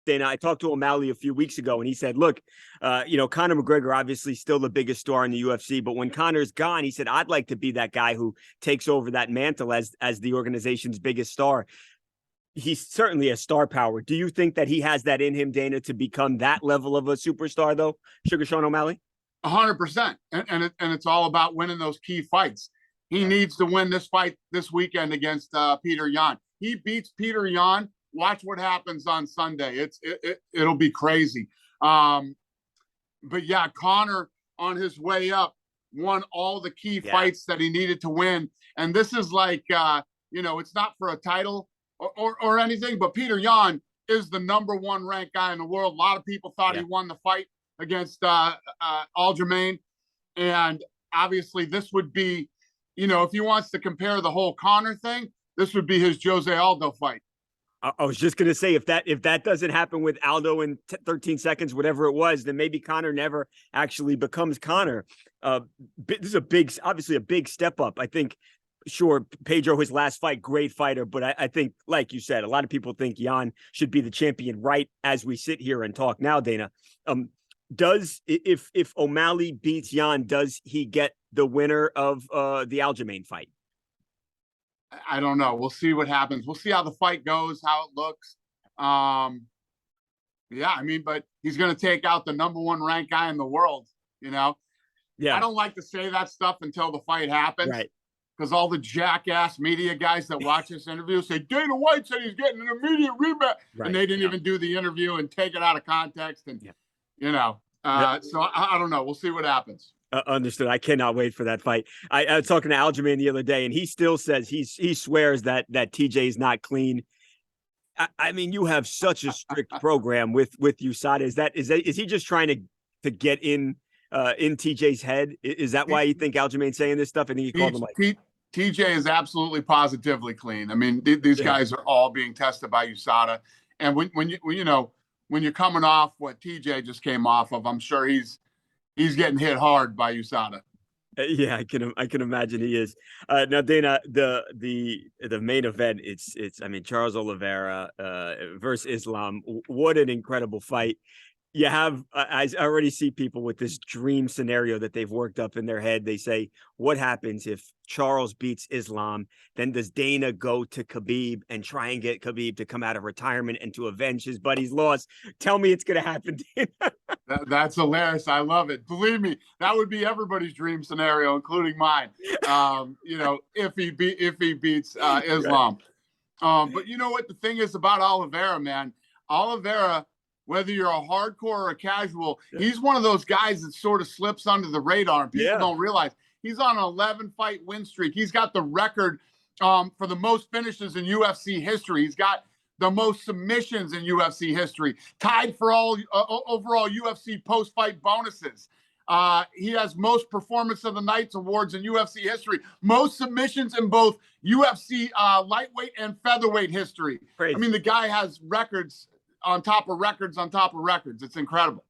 Dana, I talked to O'Malley a few weeks ago, and he said, look, Conor McGregor, obviously still the biggest star in the UFC, but when Conor's gone, he said, I'd like to be that guy who takes over that mantle as the organization's biggest star. He's certainly a star power. Do you think that he has that in him, Dana, to become that level of a superstar, though, Sugar Sean O'Malley? 100%. And it's all about winning those key fights. He needs to win this fight this weekend against Peter Yan. He beats Peter Yan. Watch what happens on Sunday. It'll be crazy. But yeah, Conor on his way up won all the key fights that he needed to win. And this is like, it's not for a title or anything, but Peter Yan is the #1 ranked guy in the world. A lot of people thought he won the fight against Aljamain. And obviously this would be, if he wants to compare the whole Conor thing, this would be his Jose Aldo fight. I was just going to say, if that doesn't happen with Aldo in 13 seconds, whatever it was, then maybe Conor never actually becomes Conor. This is obviously a big step up. I think, sure, Pedro, his last fight, great fighter, but I think, like you said, a lot of people think Yan should be the champion right as we sit here and talk now, Dana. If O'Malley beats Yan, does he get the winner of the Aljamain fight? I don't know. We'll see what happens. We'll see how the fight goes, how it looks. But he's going to take out the #1 ranked guy in the world, Yeah. I don't like to say that stuff until the fight happens. Right. Because all the jackass media guys that watch this interview say Dana White said he's getting an immediate rematch. Right. And they didn't even do the interview and take it out of context. And, so I don't know. We'll see what happens. Understood. I cannot wait for that fight. I was talking to Aljamain the other day, and he still says he swears that TJ is not clean. I mean, you have such a strict program with USADA. Is he just trying to get in TJ's head? Is that why you think Aljamain's saying this stuff? I think he called him like TJ is absolutely positively clean. I mean, these guys are all being tested by USADA, and when you're coming off what TJ just came off of, I'm sure he's getting hit hard by USADA. Yeah, I can imagine he is. Now, Dana, the main event, it's Charles Oliveira versus Islam. What an incredible fight. You have, I already see people with this dream scenario that they've worked up in their head. They say, what happens if Charles beats Islam? Then does Dana go to Khabib and try and get Khabib to come out of retirement and to avenge his buddy's loss? Tell me it's going to happen, Dana. That's hilarious. I love it. Believe me, that would be everybody's dream scenario, including mine. If he beats Islam. Right. But you know what the thing is about Oliveira, man? Oliveira, whether you're a hardcore or a casual, he's one of those guys that sort of slips under the radar. And people don't realize he's on an 11-fight win streak. He's got the record for the most finishes in UFC history. He's got the most submissions in UFC history, tied for all overall UFC post-fight bonuses. He has most Performance of the Nights awards in UFC history, most submissions in both UFC lightweight and featherweight history. Crazy. I mean, the guy has records on top of records on top of records. It's incredible.